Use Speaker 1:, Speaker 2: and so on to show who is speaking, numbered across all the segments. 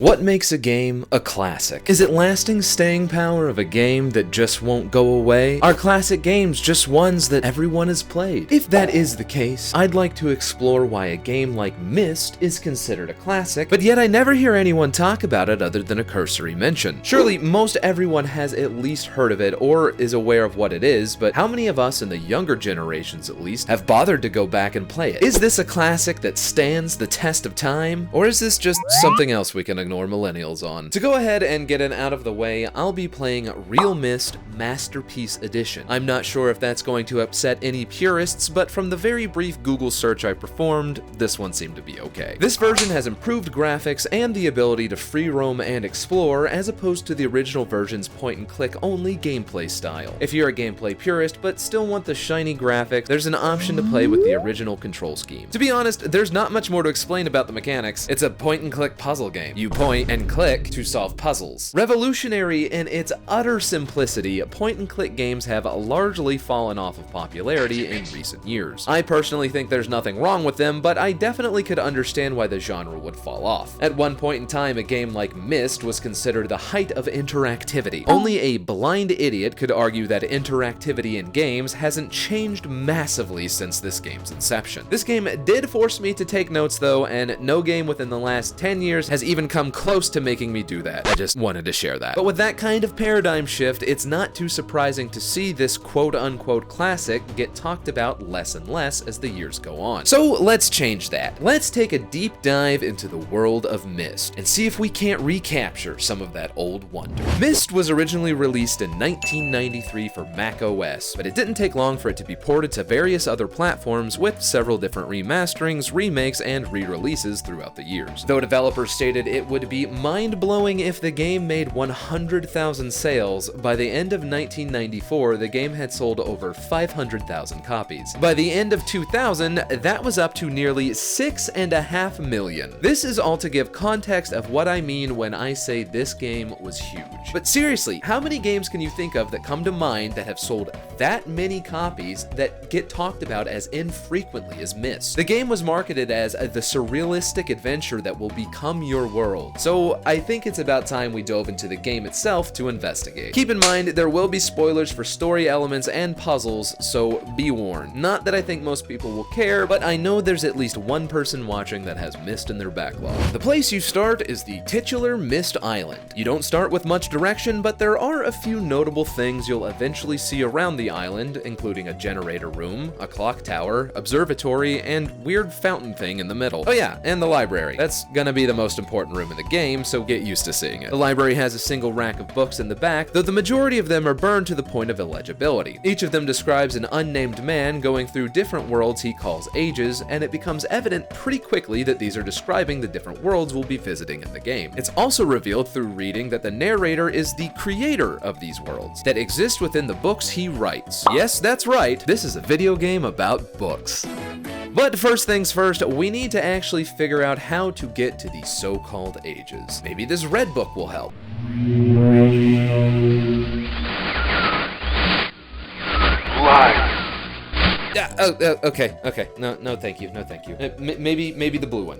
Speaker 1: What makes a game a classic? Is it lasting staying power of a game that just won't go away? Are classic games just ones that everyone has played? If that is the case, I'd like to explore why a game like Myst is considered a classic, but yet I never hear anyone talk about it other than a cursory mention. Surely most everyone has at least heard of it or is aware of what it is, but how many of us in the younger generations at least have bothered to go back and play it? Is this a classic that stands the test of time? Or is this just something else we can ignore millennials on? To go ahead and get it out of the way, I'll be playing Real Myst Masterpiece Edition. I'm not sure if that's going to upset any purists, but from the very brief Google search I performed, this one seemed to be okay. This version has improved graphics and the ability to free roam and explore, as opposed to the original version's point-and-click only gameplay style. If you're a gameplay purist but still want the shiny graphics, there's an option to play with the original control scheme. To be honest, there's not much more to explain about the mechanics. It's a point-and-click puzzle game. You point and click to solve puzzles. Revolutionary in its utter simplicity, point-and-click games have largely fallen off of popularity in recent years. I personally think there's nothing wrong with them, but I definitely could understand why the genre would fall off. At one point in time, a game like Myst was considered the height of interactivity. Only a blind idiot could argue that interactivity in games hasn't changed massively since this game's inception. This game did force me to take notes though, and no game within the last 10 years has even come close to making me do that. I just wanted to share that. But with that kind of paradigm shift, it's not too surprising to see this quote-unquote classic get talked about less and less as the years go on. So let's change that. Let's take a deep dive into the world of Myst and see if we can't recapture some of that old wonder. Myst was originally released in 1993 for Mac OS, but it didn't take long for it to be ported to various other platforms with several different remasterings, remakes, and re-releases throughout the years. Though developers stated it would be mind-blowing if the game made 100,000 sales, by the end of 1994, the game had sold over 500,000 copies. By the end of 2000, that was up to nearly 6.5 million. This is all to give context of what I mean when I say this game was huge. But seriously, how many games can you think of that come to mind that have sold that many copies that get talked about as infrequently as Myst? The game was marketed as the surrealistic adventure that will become your world, so I think it's about time we dove into the game itself to investigate. Keep in mind, there will be spoilers for story elements and puzzles, so be warned. Not that I think most people will care, but I know there's at least one person watching that has Myst in their backlog. The place you start is the titular Myst Island. You don't start with much direction, but there are a few notable things you'll eventually see around the island, including a generator room, a clock tower, observatory, and weird fountain thing in the middle. Oh yeah, and the library. That's gonna be the most important room in the game, so get used to seeing it. The library has a single rack of books in the back, though the majority of them are burned to the point of illegibility. Each of them describes an unnamed man going through different worlds he calls ages, and it becomes evident pretty quickly that these are describing the different worlds we'll be visiting in the game. It's also revealed through reading that the narrator is the creator of these worlds that exist within the books he writes. Yes, that's right, this is a video game about books. But first things first, we need to actually figure out how to get to these so-called ages. Maybe this red book will help.
Speaker 2: Live.
Speaker 1: Okay. No, thank you. Maybe the blue one.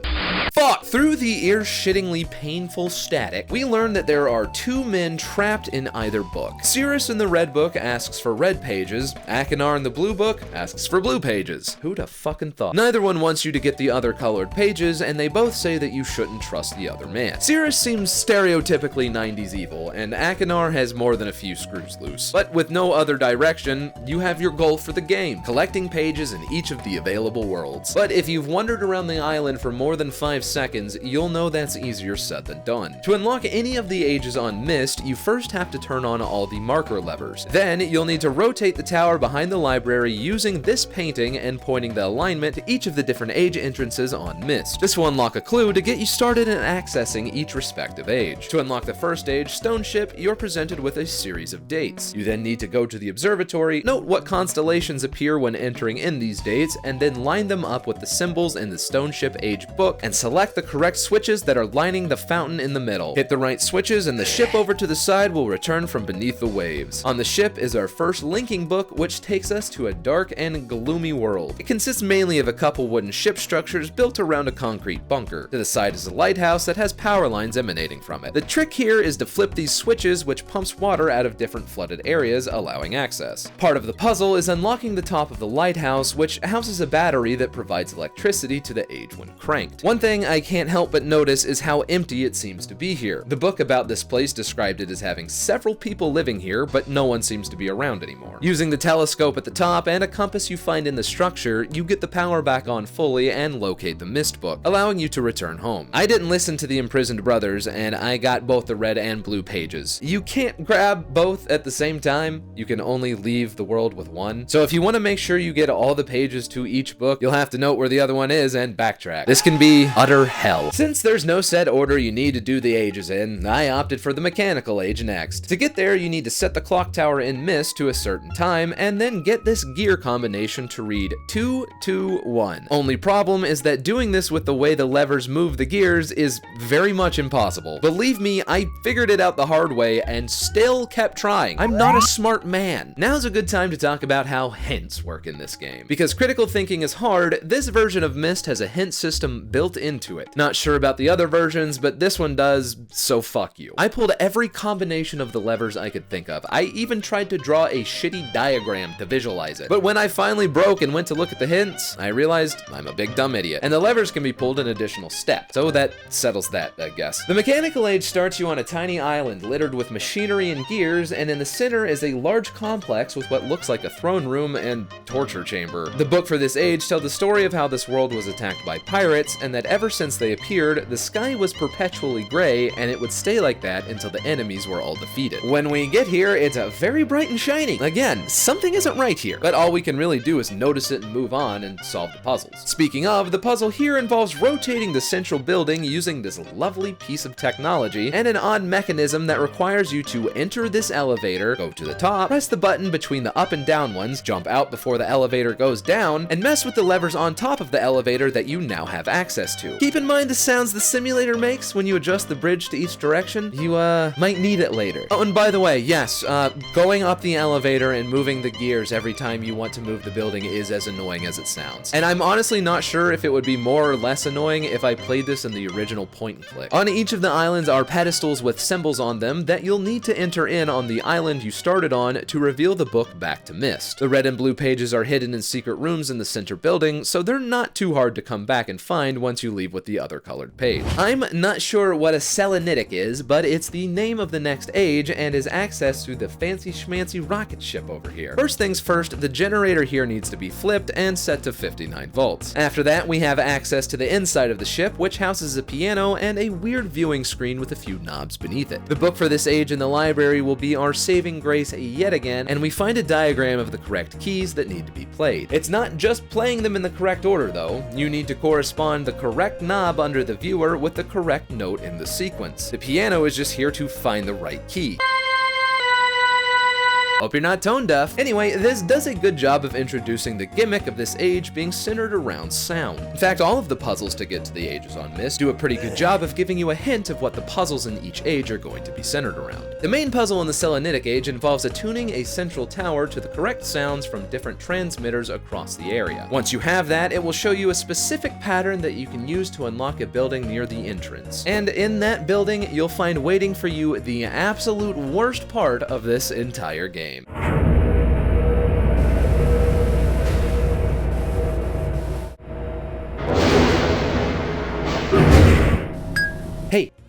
Speaker 1: Fuck! Through the ear-shittingly painful static, we learn that there are two men trapped in either book. Cirrus in the red book asks for red pages, Akinar in the blue book asks for blue pages. Who'da fucking thought? Neither one wants you to get the other colored pages, and they both say that you shouldn't trust the other man. Cirrus seems stereotypically 90s evil, and Akinar has more than a few screws loose. But with no other direction, you have your goal for the game, collecting pages in each of the available worlds. But if you've wandered around the island for more than 5 seconds, you'll know that's easier said than done. To unlock any of the ages on Myst, you first have to turn on all the marker levers. Then, you'll need to rotate the tower behind the library using this painting and pointing the alignment to each of the different age entrances on Myst. This will unlock a clue to get you started in accessing each respective age. To unlock the first age, StoneShip, you're presented with a series of dates. You then need to go to the observatory, note what constellations appear when entering in these dates, and then line them up with the symbols in the StoneShip Age book, and select the correct switches that are lining the fountain in the middle. Hit the right switches and the ship over to the side will return from beneath the waves. On the ship is our first linking book, which takes us to a dark and gloomy world. It consists mainly of a couple wooden ship structures built around a concrete bunker. To the side is a lighthouse that has power lines emanating from it. The trick here is to flip these switches, which pumps water out of different flooded areas, allowing access. Part of the puzzle is unlocking the top of the lighthouse, which houses a battery that provides electricity to the age when cranked. One thing I can't help but notice is how empty it seems to be here. The book about this place described it as having several people living here, but no one seems to be around anymore. Using the telescope at the top and a compass you find in the structure, you get the power back on fully and locate the Myst book, allowing you to return home. I didn't listen to the imprisoned brothers, and I got both the red and blue pages. You can't grab both at the same time. You can only leave the world with one. So if you want to make sure you get all the pages to each book, you'll have to note where the other one is and backtrack. This can be utter hell. Since there's no set order you need to do the ages in, I opted for the Mechanical Age next. To get there, you need to set the clock tower in Myst to a certain time, and then get this gear combination to read 2, 2, 1. Only problem is that doing this with the way the levers move the gears is very much impossible. Believe me, I figured it out the hard way and still kept trying. I'm not a smart man. Now's a good time to talk about how hints work in this game. Because critical thinking is hard, this version of Myst has a hint system built into it. Not sure about the other versions, but this one does, so fuck you. I pulled every combination of the levers I could think of. I even tried to draw a shitty diagram to visualize it. But when I finally broke and went to look at the hints, I realized I'm a big dumb idiot. And the levers can be pulled in additional steps. So that settles that, I guess. The Mechanical Age starts you on a tiny island littered with machinery and gears, and in the center is a large complex with what looks like a throne room and torture chamber. The book for this age tells the story of how this world was attacked by pirates, and that ever since they appeared, the sky was perpetually gray, and it would stay like that until the enemies were all defeated. When we get here, it's very bright and shiny. Again, something isn't right here, but all we can really do is notice it and move on and solve the puzzles. Speaking of, the puzzle here involves rotating the central building using this lovely piece of technology and an odd mechanism that requires you to enter this elevator, go to the top, press the button between the up and down ones, jump out before the elevator goes down, and mess with the levers on top of the elevator that you now have access to. Keep in mind the sounds the simulator makes when you adjust the bridge to each direction. You might need it later. Oh, and by the way, yes, going up the elevator and moving the gears every time you want to move the building is as annoying as it sounds. And I'm honestly not sure if it would be more or less annoying if I played this in the original point and click. On each of the islands are pedestals with symbols on them that you'll need to enter in on the island you started on to reveal the book back to Myst. The red and blue pages are hidden in secret rooms in the center building, so they're not too hard to come back and find once you leave with the other colored page. I'm not sure what a Selenitic is, but it's the name of the next age and is access to the fancy schmancy rocket ship over here. First things first, the generator here needs to be flipped and set to 59 volts. After that, we have access to the inside of the ship, which houses a piano and a weird viewing screen with a few knobs beneath it. The book for this age in the library will be our saving grace yet again, and we find a diagram of the correct keys that need to be played. It's not just playing them in the correct order though. You need to correspond the correct knob under the viewer with the correct note in the sequence. The piano is just here to find the right key. Hope you're not tone deaf. Anyway, this does a good job of introducing the gimmick of this age being centered around sound. In fact, all of the puzzles to get to the ages on Myst do a pretty good job of giving you a hint of what the puzzles in each age are going to be centered around. The main puzzle in the Selenitic Age involves attuning a central tower to the correct sounds from different transmitters across the area. Once you have that, it will show you a specific pattern that you can use to unlock a building near the entrance. And in that building, you'll find waiting for you the absolute worst part of this entire game.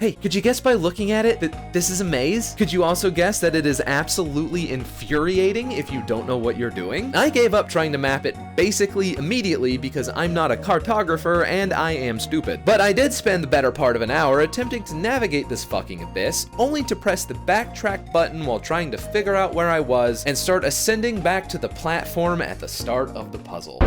Speaker 1: Hey, could you guess by looking at it that this is a maze? Could you also guess that it is absolutely infuriating if you don't know what you're doing? I gave up trying to map it basically immediately because I'm not a cartographer and I am stupid. But I did spend the better part of an hour attempting to navigate this fucking abyss, only to press the backtrack button while trying to figure out where I was and start ascending back to the platform at the start of the puzzle.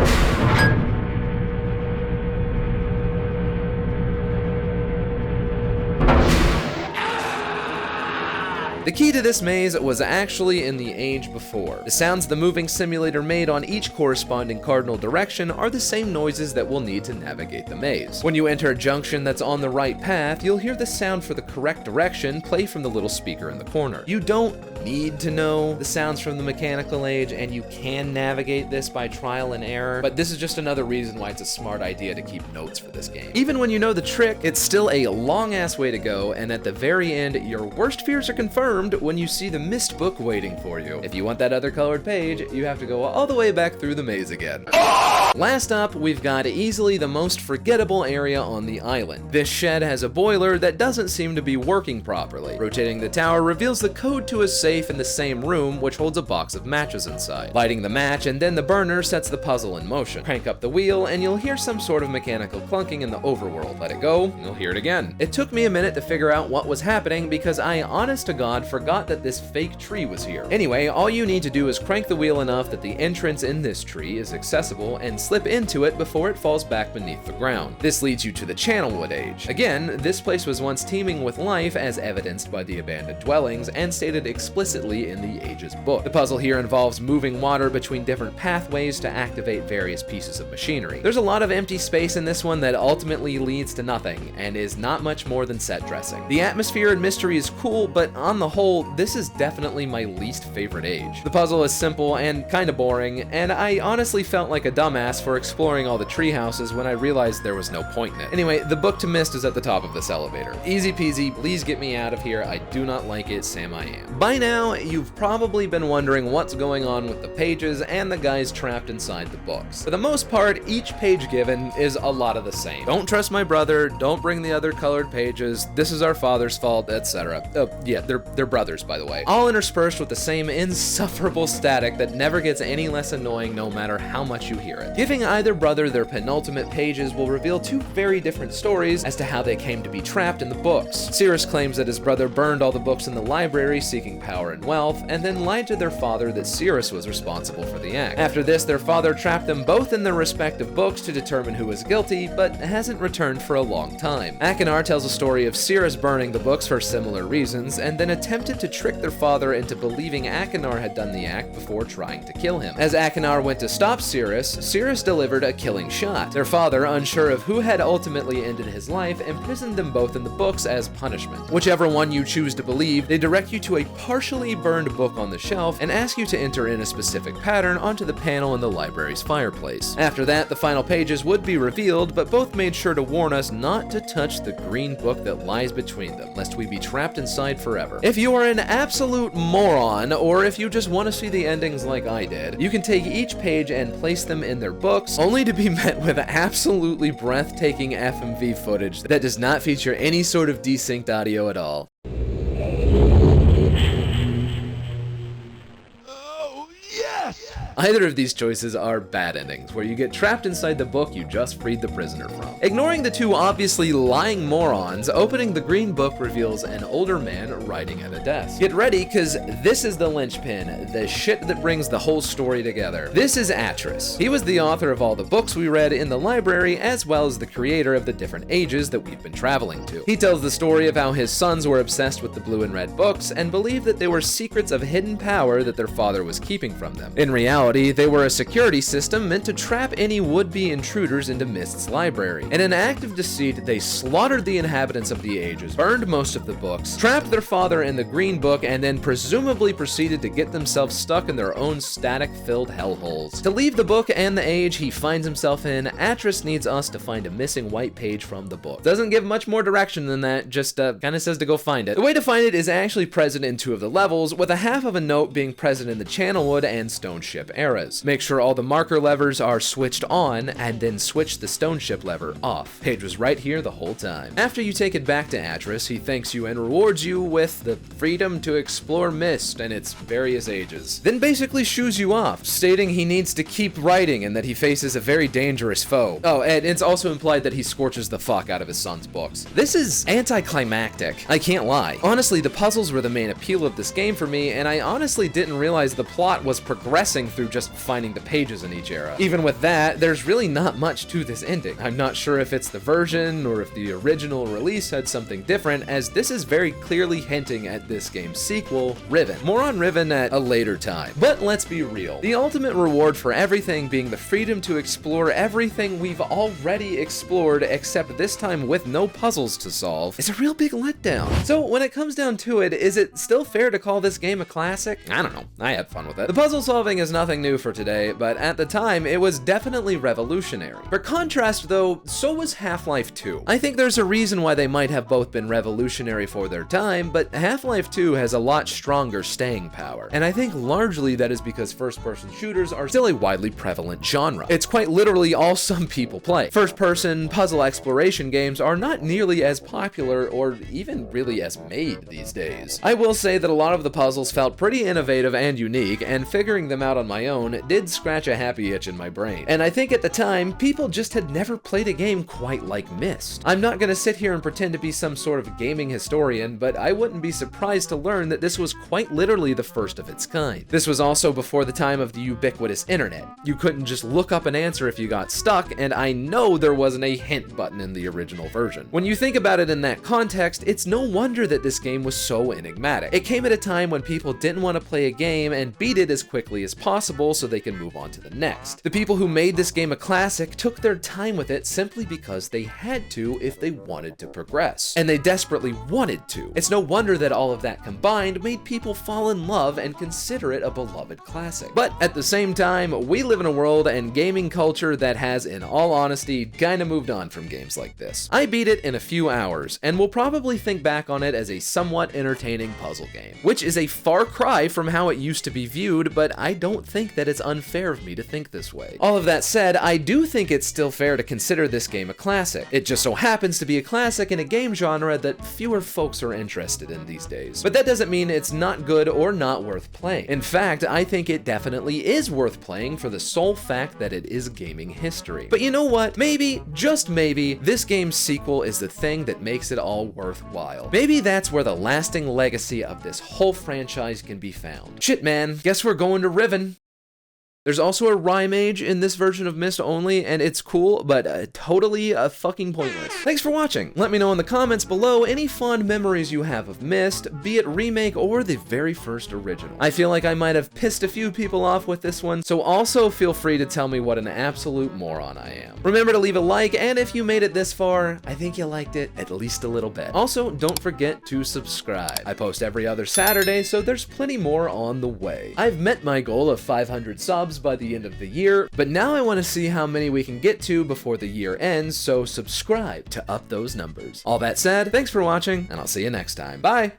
Speaker 1: The key to this maze was actually in the age before. The sounds the moving simulator made on each corresponding cardinal direction are the same noises that we'll need to navigate the maze. When you enter a junction that's on the right path, you'll hear the sound for the correct direction play from the little speaker in the corner. You don't need to know the sounds from the mechanical age, and you can navigate this by trial and error, but this is just another reason why it's a smart idea to keep notes for this game. Even when you know the trick, it's still a long-ass way to go, and at the very end, your worst fears are confirmed when you see the Myst book waiting for you. If you want that other colored page, you have to go all the way back through the maze again. Last up, we've got easily the most forgettable area on the island. This shed has a boiler that doesn't seem to be working properly. Rotating the tower reveals the code to a safe in the same room, which holds a box of matches inside. Lighting the match and then the burner sets the puzzle in motion. Crank up the wheel and you'll hear some sort of mechanical clunking in the overworld. Let it go, and you'll hear it again. It took me a minute to figure out what was happening because I, honest to God, forgot that this fake tree was here. Anyway, all you need to do is crank the wheel enough that the entrance in this tree is accessible and slip into it before it falls back beneath the ground. This leads you to the Channelwood Age. Again, this place was once teeming with life as evidenced by the abandoned dwellings and stated explicitly in the Age's book. The puzzle here involves moving water between different pathways to activate various pieces of machinery. There's a lot of empty space in this one that ultimately leads to nothing and is not much more than set dressing. The atmosphere and mystery is cool, but on the whole, this is definitely my least favorite age. The puzzle is simple and kinda boring, and I honestly felt like a dumbass for exploring all the tree houses when I realized there was no point in it. Anyway, the book to Myst is at the top of this elevator. Easy peasy, please get me out of here. I do not like it, Sam I am. By now, you've probably been wondering what's going on with the pages and the guys trapped inside the books. For the most part, each page given is a lot of the same. Don't trust my brother, don't bring the other colored pages, this is our father's fault, etc. Oh, yeah, they're brothers, by the way. All interspersed with the same insufferable static that never gets any less annoying no matter how much you hear it. Giving either brother their penultimate pages will reveal two very different stories as to how they came to be trapped in the books. Cyrus claims that his brother burned all the books in the library seeking power and wealth, and then lied to their father that Cyrus was responsible for the act. After this, their father trapped them both in their respective books to determine who was guilty, but hasn't returned for a long time. Akinar tells a story of Cyrus burning the books for similar reasons, and then attempted to trick their father into believing Akinar had done the act before trying to kill him. As Akinar went to stop Cyrus, Cyrus delivered a killing shot. Their father, unsure of who had ultimately ended his life, imprisoned them both in the books as punishment. Whichever one you choose to believe, they direct you to a partially burned book on the shelf and ask you to enter in a specific pattern onto the panel in the library's fireplace. After that, the final pages would be revealed, but both made sure to warn us not to touch the green book that lies between them, lest we be trapped inside forever. If you are an absolute moron, or if you just want to see the endings like I did, you can take each page and place them in their books, only to be met with absolutely breathtaking FMV footage that does not feature any sort of desynced audio at all. Either of these choices are bad endings, where you get trapped inside the book you just freed the prisoner from. Ignoring the two obviously lying morons, opening the green book reveals an older man writing at a desk. Get ready, cause this is the linchpin, the shit that brings the whole story together. This is Atris. He was the author of all the books we read in the library, as well as the creator of the different ages that we've been traveling to. He tells the story of how his sons were obsessed with the blue and red books, and believed that they were secrets of hidden power that their father was keeping from them. In reality, they were a security system meant to trap any would-be intruders into Myst's library. In an act of deceit, they slaughtered the inhabitants of the ages, burned most of the books, trapped their father in the green book, and then presumably proceeded to get themselves stuck in their own static-filled hellholes. To leave the book and the age he finds himself in, Atris needs us to find a missing white page from the book. Doesn't give much more direction than that, just kinda says to go find it. The way to find it is actually present in two of the levels, with a half of a note being present in the Channelwood and StoneShip eras. Make sure all the marker levers are switched on, and then switch the StoneShip lever off. Page was right here the whole time. After you take it back to Atris, he thanks you and rewards you with the freedom to explore Myst and its various ages. Then basically shoos you off, stating he needs to keep writing and that he faces a very dangerous foe. Oh, and it's also implied that he scorches the fuck out of his son's books. This is anticlimactic. I can't lie. Honestly, the puzzles were the main appeal of this game for me, and I honestly didn't realize the plot was progressing through through just finding the pages in each era. Even with that, there's really not much to this ending. I'm not sure if it's the version or if the original release had something different, as this is very clearly hinting at this game's sequel, Riven. More on Riven at a later time. But let's be real. The ultimate reward for everything being the freedom to explore everything we've already explored, except this time with no puzzles to solve, is a real big letdown. So when it comes down to it, is it still fair to call this game a classic? I don't know. I had fun with it. The puzzle solving is nothing new for today, but at the time, it was definitely revolutionary. For contrast though, so was Half-Life 2. I think there's a reason why they might have both been revolutionary for their time, but Half-Life 2 has a lot stronger staying power. And I think largely that is because first-person shooters are still a widely prevalent genre. It's quite literally all some people play. First-person puzzle exploration games are not nearly as popular or even really as made these days. I will say that a lot of the puzzles felt pretty innovative and unique, and figuring them out on my own did scratch a happy itch in my brain. And I think at the time, people just had never played a game quite like Myst. I'm not gonna sit here and pretend to be some sort of gaming historian, but I wouldn't be surprised to learn that this was quite literally the first of its kind. This was also before the time of the ubiquitous internet. You couldn't just look up an answer if you got stuck, and I know there wasn't a hint button in the original version. When you think about it in that context, it's no wonder that this game was so enigmatic. It came at a time when people didn't want to play a game and beat it as quickly as possible so they can move on to the next. The people who made this game a classic took their time with it simply because they had to if they wanted to progress. And they desperately wanted to. It's no wonder that all of that combined made people fall in love and consider it a beloved classic. But at the same time, we live in a world and gaming culture that has, in all honesty, kinda moved on from games like this. I beat it in a few hours, and will probably think back on it as a somewhat entertaining puzzle game, which is a far cry from how it used to be viewed, but I don't think that it's unfair of me to think this way. All of that said, I do think it's still fair to consider this game a classic. It just so happens to be a classic in a game genre that fewer folks are interested in these days. But that doesn't mean it's not good or not worth playing. In fact, I think it definitely is worth playing for the sole fact that it is gaming history. But you know what? Maybe, just maybe, this game's sequel is the thing that makes it all worthwhile. Maybe that's where the lasting legacy of this whole franchise can be found. Shit, man, guess we're going to Riven. There's also a rhyme age in this version of Myst only, and it's cool, but totally fucking pointless. Thanks for watching. Let me know in the comments below any fond memories you have of Myst, be it remake or the very first original. I feel like I might have pissed a few people off with this one, so also feel free to tell me what an absolute moron I am. Remember to leave a like, and if you made it this far, I think you liked it at least a little bit. Also, don't forget to subscribe. I post every other Saturday, so there's plenty more on the way. I've met my goal of 500 subs by the end of the year, but now I want to see how many we can get to before the year ends, so subscribe to up those numbers. All that said, thanks for watching, and I'll see you next time. Bye!